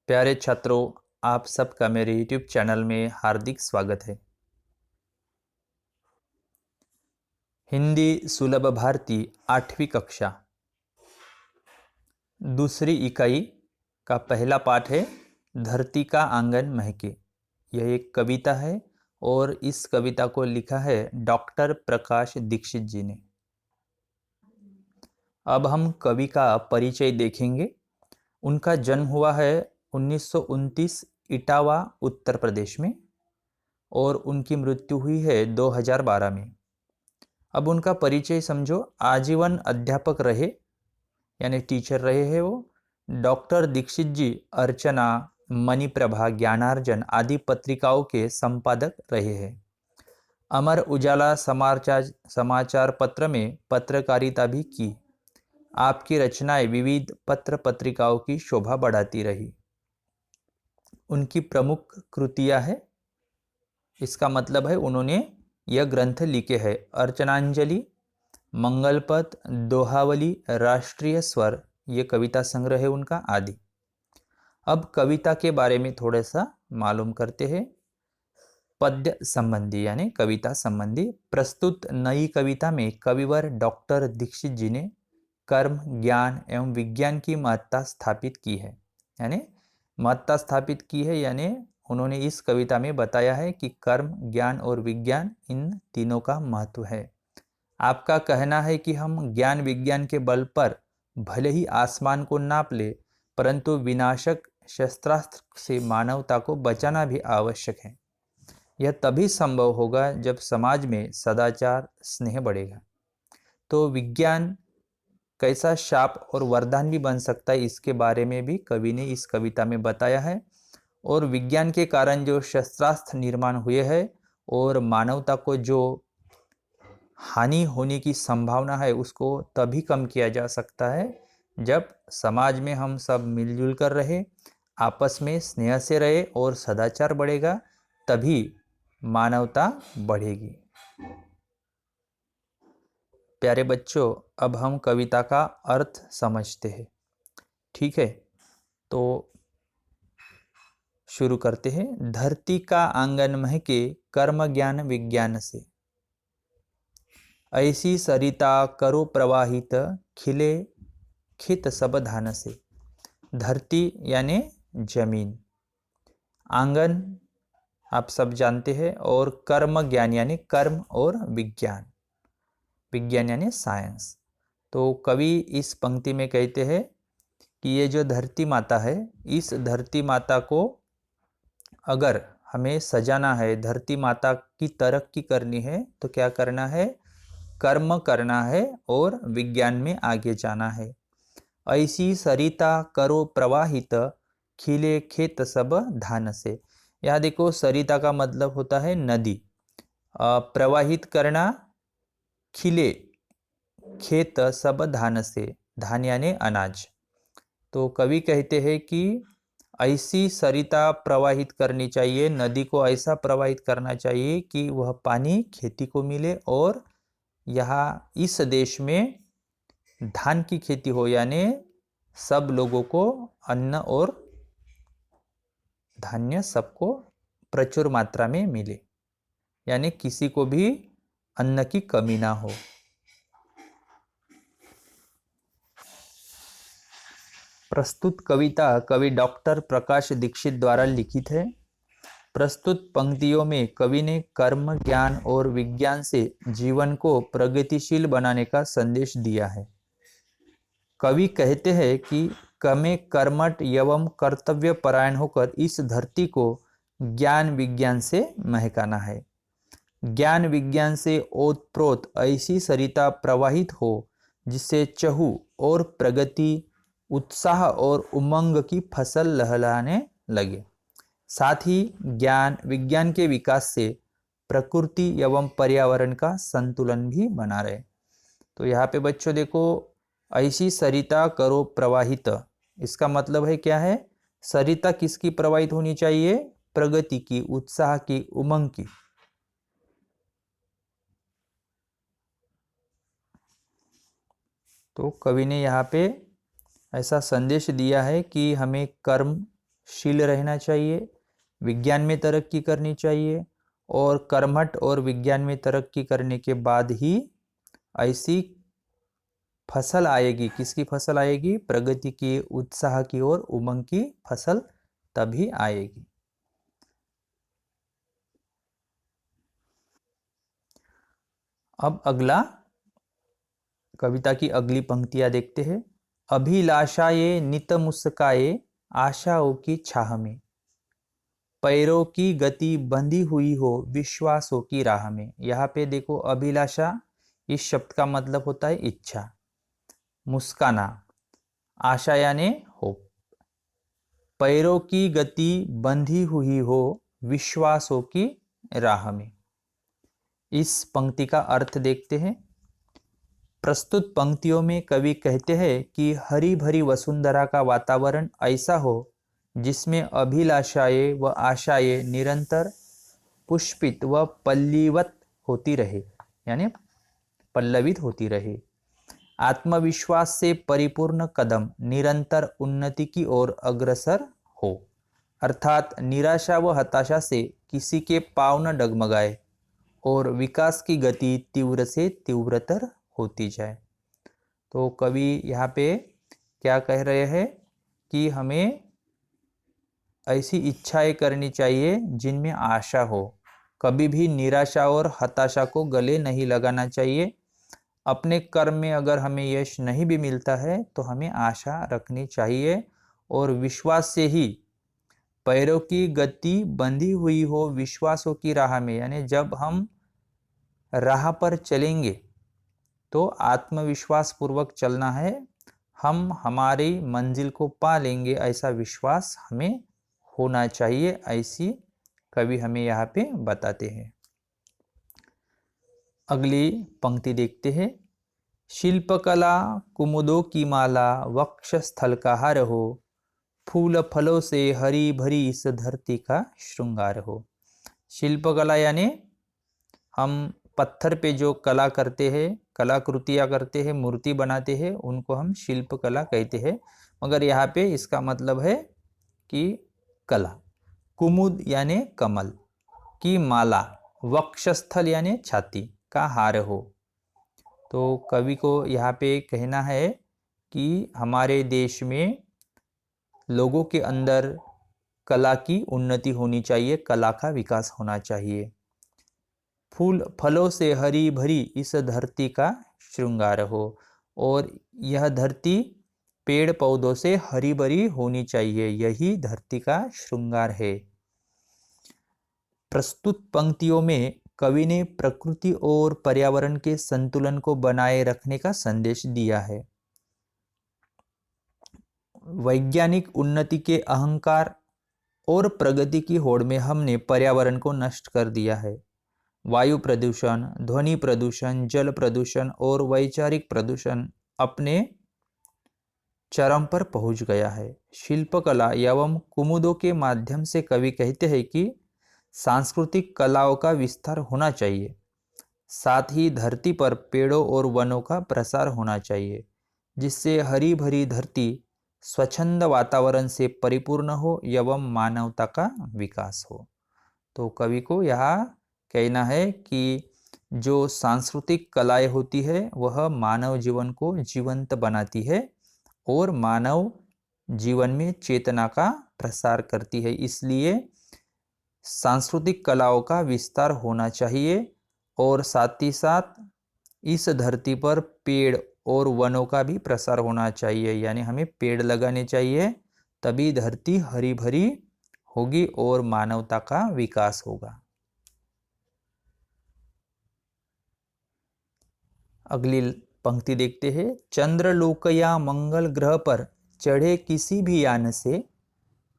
प्यारे छात्रों, आप सबका मेरे YouTube चैनल में हार्दिक स्वागत है। हिंदी सुलभ भारती 8वीं कक्षा दूसरी इकाई का पहला पाठ है धरती का आंगन महके। यह एक कविता है और इस कविता को लिखा है डॉक्टर प्रकाश दीक्षित जी ने। अब हम कवि का परिचय देखेंगे। उनका जन्म हुआ है 1929 इटावा उत्तर प्रदेश में और उनकी मृत्यु हुई है 2012 में। अब उनका परिचय समझो। आजीवन अध्यापक रहे यानी टीचर रहे हैं वो। डॉक्टर दीक्षित जी अर्चना, मणिप्रभा, ज्ञानार्जन आदि पत्रिकाओं के संपादक रहे हैं। अमर उजाला समाचार पत्र में पत्रकारिता भी की। आपकी रचनाएं विविध पत्र पत्रिकाओं की शोभा बढ़ाती रही। उनकी प्रमुख कृतियां है, इसका मतलब है उन्होंने यह ग्रंथ लिखे हैं। अर्चनांजलि, मंगलपथ, दोहावली, राष्ट्रीय स्वर, ये कविता संग्रह है उनका आदि। अब कविता के बारे में थोड़ा सा मालूम करते हैं। पद्य संबंधी यानी कविता संबंधी प्रस्तुत नई कविता में कविवर डॉक्टर दीक्षित जी ने कर्म, ज्ञान एवं विज्ञान की महत्ता स्थापित की है। यानी महत्ता स्थापित की है यानी उन्होंने इस कविता में बताया है कि कर्म, ज्ञान और विज्ञान इन तीनों का महत्व है। आपका कहना है कि हम ज्ञान विज्ञान के बल पर भले ही आसमान को नाप ले, परंतु विनाशक शस्त्रास्त्र से मानवता को बचाना भी आवश्यक है। यह तभी संभव होगा जब समाज में सदाचार, स्नेह बढ़ेगा। तो विज्ञान कैसा शाप और वरदान भी बन सकता है, इसके बारे में भी कवि ने इस कविता में बताया है। और विज्ञान के कारण जो शस्त्रास्त्र निर्माण हुए हैं और मानवता को जो हानि होने की संभावना है उसको तभी कम किया जा सकता है जब समाज में हम सब मिलजुल कर रहे, आपस में स्नेह से रहे और सदाचार बढ़ेगा, तभी मानवता बढ़ेगी। प्यारे बच्चों, अब हम कविता का अर्थ समझते हैं। ठीक है, तो शुरू करते हैं। धरती का आंगन महके कर्म ज्ञान विज्ञान से, ऐसी सरिता करो प्रवाहित खिले खेत सब धान से। धरती यानी जमीन, आंगन आप सब जानते हैं, और कर्म ज्ञान यानी कर्म और विज्ञान, विज्ञान यानी साइंस। तो कवि इस पंक्ति में कहते हैं कि ये जो धरती माता है, इस धरती माता को अगर हमें सजाना है, धरती माता की तरक्की करनी है, तो क्या करना है? कर्म करना है और विज्ञान में आगे जाना है। ऐसी सरिता करो प्रवाहित खिले खेत सब धान से। यहाँ देखो, सरिता का मतलब होता है नदी। प्रवाहित करना, खिले खेत सब धान से, धान यानी अनाज। तो कवि कहते हैं कि ऐसी सरिता प्रवाहित करनी चाहिए, नदी को ऐसा प्रवाहित करना चाहिए कि वह पानी खेती को मिले और यहाँ इस देश में धान की खेती हो, यानी सब लोगों को अन्न और धान्य सबको प्रचुर मात्रा में मिले, यानी किसी को भी अन्न की कमी ना हो। प्रस्तुत कविता कवि डॉक्टर प्रकाश दीक्षित द्वारा लिखित है। प्रस्तुत पंक्तियों में कवि ने कर्म, ज्ञान और विज्ञान से जीवन को प्रगतिशील बनाने का संदेश दिया है। कवि कहते हैं कि हमें कर्मठ एवं कर्तव्य परायण होकर इस धरती को ज्ञान विज्ञान से महकाना है। ज्ञान विज्ञान से ओतप्रोत ऐसी सरिता प्रवाहित हो जिससे चहु और प्रगति, उत्साह और उमंग की फसल लहलाने लगे। साथ ही ज्ञान विज्ञान के विकास से प्रकृति एवं पर्यावरण का संतुलन भी बना रहे। तो यहाँ पे बच्चों देखो, ऐसी सरिता करो प्रवाहित, इसका मतलब है क्या है? सरिता किसकी प्रवाहित होनी चाहिए? प्रगति की, उत्साह की, उमंग की। तो कवि ने यहाँ पे ऐसा संदेश दिया है कि हमें कर्म शील रहना चाहिए, विज्ञान में तरक्की करनी चाहिए, और कर्मठ और विज्ञान में तरक्की करने के बाद ही ऐसी फसल आएगी। किसकी फसल आएगी? प्रगति की, उत्साह की और उमंग की फसल तभी आएगी। अब अगला कविता की अगली पंक्तियां देखते हैं। अभिलाषाए नित मुस्काए आशाओं की छाह में, पैरों की गति बंधी हुई हो विश्वासों की राह में। यहाँ पे देखो, अभिलाषा इस शब्द का मतलब होता है इच्छा, मुस्काना, आशा यानी होप, पैरों की गति बंधी हुई हो विश्वासों की राह में। इस पंक्ति का अर्थ देखते हैं। प्रस्तुत पंक्तियों में कवि कहते हैं कि हरी भरी वसुंधरा का वातावरण ऐसा हो जिसमें अभिलाषाएं व आशाएं निरंतर पुष्पित व पल्लीवत होती रहे, यानी पल्लवित होती रहे। आत्मविश्वास से परिपूर्ण कदम निरंतर उन्नति की ओर अग्रसर हो, अर्थात निराशा व हताशा से किसी के पांव न डगमगाए और विकास की गति तीव्र से तीव्रतर होती जाए। तो कवि यहाँ पे क्या कह रहे हैं कि हमें ऐसी इच्छाएं करनी चाहिए जिनमें आशा हो, कभी भी निराशा और हताशा को गले नहीं लगाना चाहिए। अपने कर्म में अगर हमें यश नहीं भी मिलता है तो हमें आशा रखनी चाहिए और विश्वास से ही पैरों की गति बंधी हुई हो विश्वासों की राह में, यानी जब हम राह पर चलेंगे तो आत्मविश्वास पूर्वक चलना है, हम हमारी मंजिल को पा लेंगे, ऐसा विश्वास हमें होना चाहिए। ऐसी कवि हमें यहाँ पे बताते हैं। अगली पंक्ति देखते हैं। शिल्पकला कुमुदों की माला वक्षस्थल का हार हो, फूल फलों से हरी भरी इस धरती का श्रृंगार हो। शिल्पकला यानी हम पत्थर पे जो कला करते हैं, कलाकृतियाँ करते हैं, मूर्ति बनाते हैं, उनको हम शिल्पकला कहते हैं। मगर यहाँ पे इसका मतलब है कि कला। कुमुद यानी कमल की माला, वक्षस्थल यानी छाती का हार हो। तो कवि को यहाँ पे कहना है कि हमारे देश में लोगों के अंदर कला की उन्नति होनी चाहिए, कला का विकास होना चाहिए। फूल फलों से हरी भरी इस धरती का श्रृंगार हो, और यह धरती पेड़ पौधों से हरी भरी होनी चाहिए, यही धरती का श्रृंगार है। प्रस्तुत पंक्तियों में कवि ने प्रकृति और पर्यावरण के संतुलन को बनाए रखने का संदेश दिया है। वैज्ञानिक उन्नति के अहंकार और प्रगति की होड़ में हमने पर्यावरण को नष्ट कर दिया है। वायु प्रदूषण, ध्वनि प्रदूषण, जल प्रदूषण और वैचारिक प्रदूषण अपने चरम पर पहुंच गया है। शिल्पकला एवं कुमुदों के माध्यम से कवि कहते हैं कि सांस्कृतिक कलाओं का विस्तार होना चाहिए, साथ ही धरती पर पेड़ों और वनों का प्रसार होना चाहिए, जिससे हरी भरी धरती स्वच्छंद वातावरण से परिपूर्ण हो एवं मानवता का विकास हो। तो कवि को यहाँ कहना है कि जो सांस्कृतिक कलाएं होती है वह मानव जीवन को जीवंत बनाती है और मानव जीवन में चेतना का प्रसार करती है। इसलिए सांस्कृतिक कलाओं का विस्तार होना चाहिए और साथ ही साथ इस धरती पर पेड़ और वनों का भी प्रसार होना चाहिए, यानी हमें पेड़ लगाने चाहिए, तभी धरती हरी भरी होगी और मानवता का विकास होगा। अगली पंक्ति देखते हैं। चंद्रलोक या मंगल ग्रह पर चढ़े किसी भी यान से,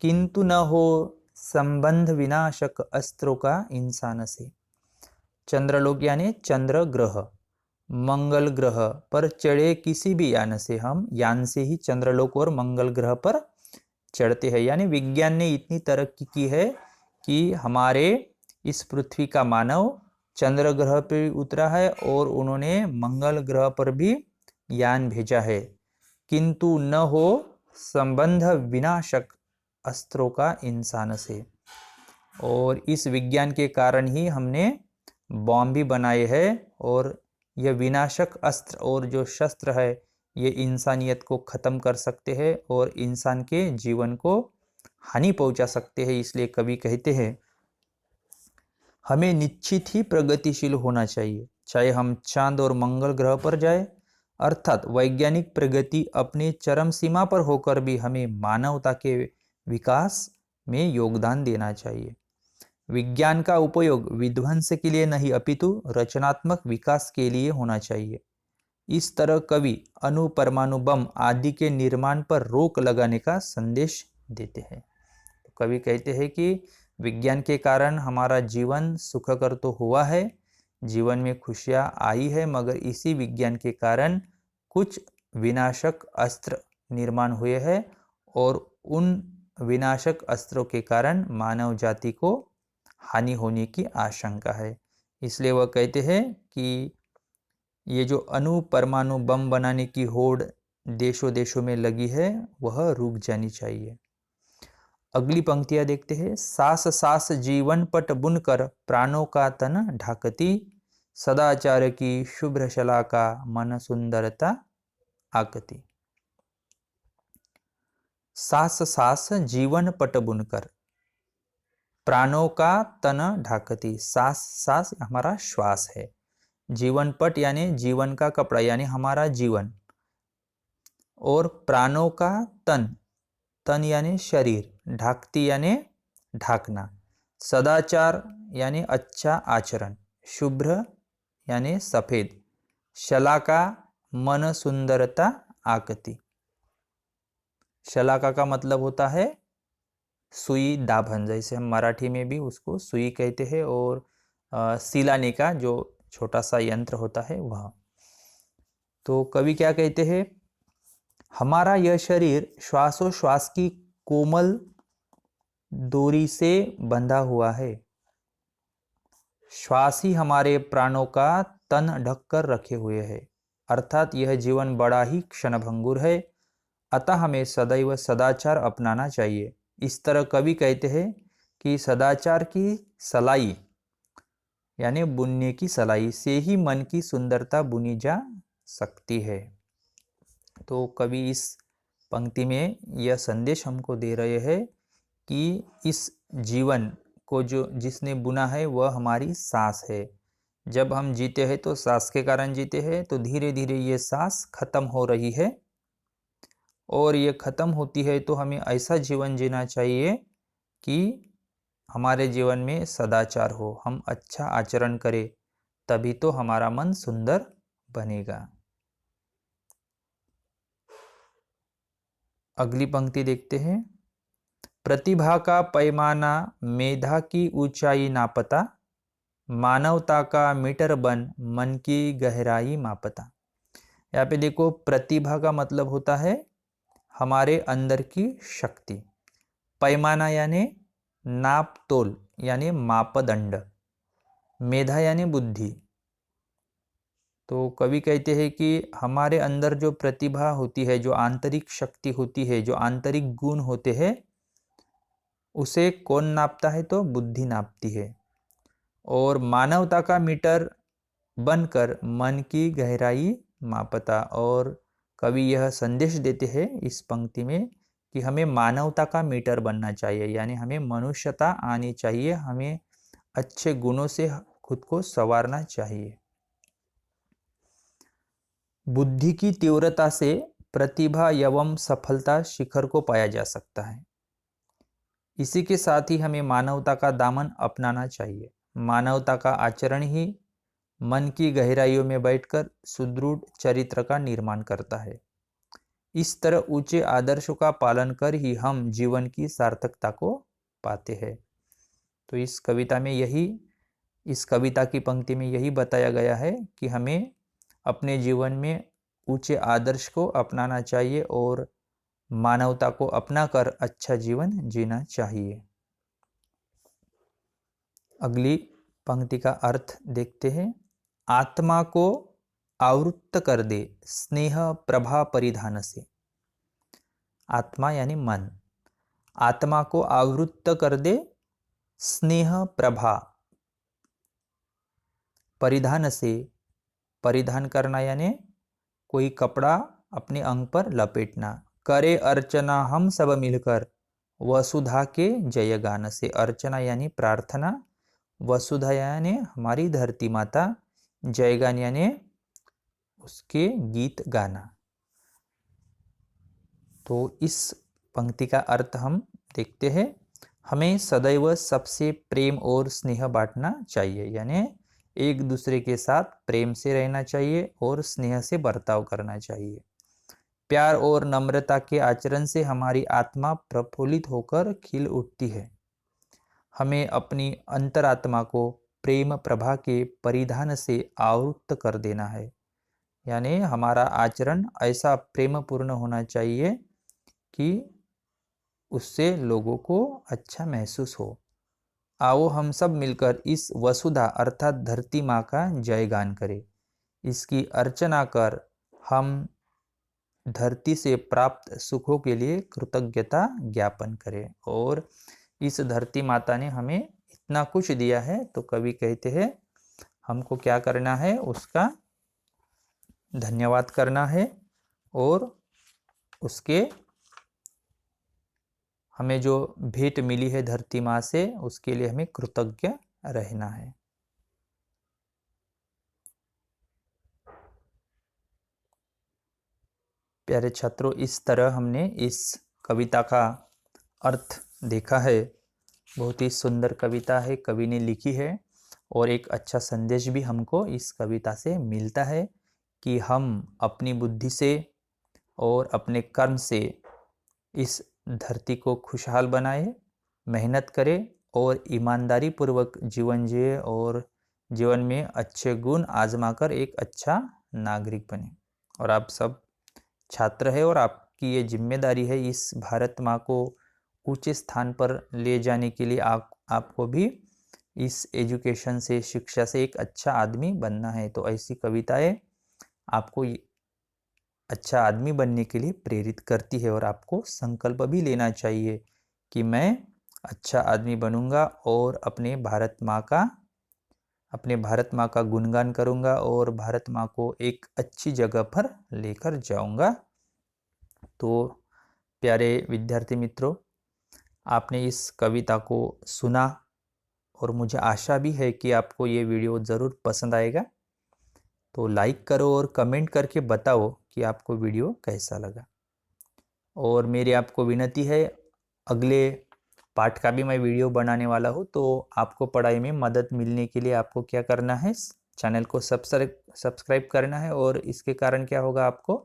किंतु न हो संबंध विनाशक अस्त्रों का इंसान से। चंद्रलोक यानी चंद्र ग्रह, मंगल ग्रह पर चढ़े किसी भी यान से, हम यान से ही चंद्रलोक और मंगल ग्रह पर चढ़ते हैं। यानी विज्ञान ने इतनी तरक्की की है कि हमारे इस पृथ्वी का मानव चंद्र ग्रह पर उतरा है और उन्होंने मंगल ग्रह पर भी यान भेजा है, किंतु न हो संबंध विनाशक अस्त्रों का इंसान से। और इस विज्ञान के कारण ही हमने बॉम्ब भी बनाए हैं, और यह विनाशक अस्त्र और जो शस्त्र है ये इंसानियत को ख़त्म कर सकते हैं और इंसान के जीवन को हानि पहुंचा सकते हैं। इसलिए कवि कहते हैं हमें निश्चित ही प्रगतिशील होना चाहिए, चाहे हम चांद और मंगल ग्रह पर जाए। अर्थात वैज्ञानिक प्रगति अपने चरम सीमा पर होकर भी हमें मानवता के विकास में योगदान देना चाहिए। विज्ञान का उपयोग विध्वंस के लिए नहीं अपितु रचनात्मक विकास के लिए होना चाहिए। इस तरह कवि अणु परमाणु बम आदि के निर्माण पर रोक लगाने का संदेश देते हैं। तो कवि कहते हैं कि विज्ञान के कारण हमारा जीवन सुखकर तो हुआ है, जीवन में खुशियाँ आई है, मगर इसी विज्ञान के कारण कुछ विनाशक अस्त्र निर्माण हुए हैं और उन विनाशक अस्त्रों के कारण मानव जाति को हानि होने की आशंका है। इसलिए वह कहते हैं कि ये जो अणु परमाणु बम बनाने की होड़ देशों देशों में लगी है वह रुक जानी चाहिए। अगली पंक्तियां देखते हैं। सास सास जीवन पट बुनकर प्राणों का तन ढाकती, सदाचार की शुभ्र शलाका मन सुंदरता आकती। सास सास जीवन पट बुनकर प्राणों का तन ढाकती। सास सास हमारा श्वास है, जीवन पट यानी जीवन का कपड़ा यानी हमारा जीवन, और प्राणों का तन, तन यानी शरीर, ढाकती यानी ढाकना, सदाचार यानी अच्छा आचरण, शुभ्र यानी सफेद, शलाका मन सुंदरता आकती। शलाका का मतलब होता है सुई दाभन, जैसे हम मराठी में भी उसको सुई कहते हैं, और सिलाने का जो छोटा सा यंत्र होता है वह। तो कवि क्या कहते हैं, हमारा यह शरीर श्वासोश्वास की कोमल डोरी से बंधा हुआ है। श्वास ही हमारे प्राणों का तन ढककर रखे हुए है। अर्थात यह जीवन बड़ा ही क्षणभंगुर है, अतः हमें सदैव सदाचार अपनाना चाहिए। इस तरह कवि कहते हैं कि सदाचार की सलाई यानी बुनने की सलाई से ही मन की सुंदरता बुनी जा सकती है। तो कवि इस पंक्ति में यह संदेश हमको दे रहे हैं कि इस जीवन को जो जिसने बुना है वह हमारी सांस है। जब हम जीते हैं तो सांस के कारण जीते हैं, तो धीरे धीरे ये सांस खत्म हो रही है, और ये खत्म होती है तो हमें ऐसा जीवन जीना चाहिए कि हमारे जीवन में सदाचार हो, हम अच्छा आचरण करें, तभी तो हमारा मन सुंदर बनेगा। अगली पंक्ति देखते हैं। प्रतिभा का पैमाना मेधा की ऊंचाई नापता, मानवता का मीटर बन मन की गहराई मापता। यहाँ पे देखो, प्रतिभा का मतलब होता है हमारे अंदर की शक्ति, पैमाना यानी नाप तोल यानी मापदंड, मेधा यानी बुद्धि। तो कवि कहते हैं कि हमारे अंदर जो प्रतिभा होती है, जो आंतरिक शक्ति होती है, जो आंतरिक गुण होते हैं, उसे कौन नापता है, तो बुद्धि नापती है। और मानवता का मीटर बनकर मन की गहराई मापता। और कवि यह संदेश देते हैं इस पंक्ति में कि हमें मानवता का मीटर बनना चाहिए, यानी हमें मनुष्यता आनी चाहिए, हमें अच्छे गुणों से खुद को संवारना चाहिए। बुद्धि की तीव्रता से प्रतिभा एवं सफलता शिखर को पाया जा सकता है। इसी के साथ ही हमें मानवता का दामन अपनाना चाहिए। मानवता का आचरण ही मन की गहराइयों में बैठकर सुदृढ़ चरित्र का निर्माण करता है। इस तरह ऊंचे आदर्शों का पालन कर ही हम जीवन की सार्थकता को पाते हैं। तो इस कविता में इस कविता की पंक्ति में यही बताया गया है कि हमें अपने जीवन में ऊंचे आदर्श को अपनाना चाहिए और मानवता को अपनाकर अच्छा जीवन जीना चाहिए। अगली पंक्ति का अर्थ देखते हैं। आत्मा को आवृत्त कर दे स्नेह प्रभा परिधान से। आत्मा यानी मन, आत्मा को आवृत्त कर दे स्नेह प्रभा। परिधान से, परिधान करना यानी कोई कपड़ा अपने अंग पर लपेटना। करे अर्चना हम सब मिलकर वसुधा के जयगान से। अर्चना यानी प्रार्थना, वसुधा यानी हमारी धरती माता, जयगान यानी उसके गीत गाना। तो इस पंक्ति का अर्थ हम देखते हैं। हमें सदैव सबसे प्रेम और स्नेह बांटना चाहिए, यानी एक दूसरे के साथ प्रेम से रहना चाहिए और स्नेह से बर्ताव करना चाहिए। प्यार और नम्रता के आचरण से हमारी आत्मा प्रफुल्लित होकर खिल उठती है। हमें अपनी अंतरात्मा को प्रेम प्रभा के परिधान से आवृत्त कर देना है, यानी हमारा आचरण ऐसा प्रेमपूर्ण होना चाहिए कि उससे लोगों को अच्छा महसूस हो। आओ हम सब मिलकर इस वसुधा अर्थात धरती माँ का जयगान करें। इसकी अर्चना कर हम धरती से प्राप्त सुखों के लिए कृतज्ञता ज्ञापन करें। और इस धरती माता ने हमें इतना कुछ दिया है, तो कवि कहते हैं हमको क्या करना है, उसका धन्यवाद करना है और उसके हमें जो भेंट मिली है धरती माँ से, उसके लिए हमें कृतज्ञ रहना है। प्यारे छात्रों, इस तरह हमने इस कविता का अर्थ देखा है। बहुत ही सुंदर कविता है, कवि ने लिखी है, और एक अच्छा संदेश भी हमको इस कविता से मिलता है कि हम अपनी बुद्धि से और अपने कर्म से इस धरती को खुशहाल बनाए, मेहनत करें और ईमानदारी पूर्वक जीवन जिए और जीवन में अच्छे गुण आजमाकर एक अच्छा नागरिक बने। और आप सब छात्र है और आपकी ये जिम्मेदारी है इस भारत माँ को ऊंचे स्थान पर ले जाने के लिए। आपको भी इस एजुकेशन से, शिक्षा से एक अच्छा आदमी बनना है। तो ऐसी कविताएं आपको अच्छा आदमी बनने के लिए प्रेरित करती है और आपको संकल्प भी लेना चाहिए कि मैं अच्छा आदमी बनूंगा और अपने भारत माँ का गुणगान करूंगा और भारत माँ को एक अच्छी जगह पर लेकर जाऊंगा। तो प्यारे विद्यार्थी मित्रों, आपने इस कविता को सुना और मुझे आशा भी है कि आपको ये वीडियो ज़रूर पसंद आएगा। तो लाइक करो और कमेंट करके बताओ कि आपको वीडियो कैसा लगा। और मेरी आपको विनती है, अगले पार्ट का भी मैं वीडियो बनाने वाला हूँ। तो आपको पढ़ाई में मदद मिलने के लिए आपको क्या करना है, चैनल को सब्सक्राइब करना है। और इसके कारण क्या होगा, आपको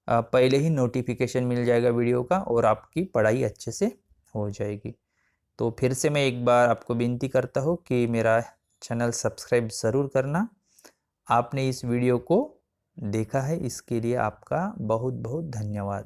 पहले ही नोटिफिकेशन मिल जाएगा वीडियो का और आपकी पढ़ाई अच्छे से हो जाएगी। तो फिर से मैं एक बार आपको विनती करता हूँ कि मेरा चैनल सब्सक्राइब ज़रूर करना। आपने इस वीडियो को देखा है, इसके लिए आपका बहुत बहुत धन्यवाद।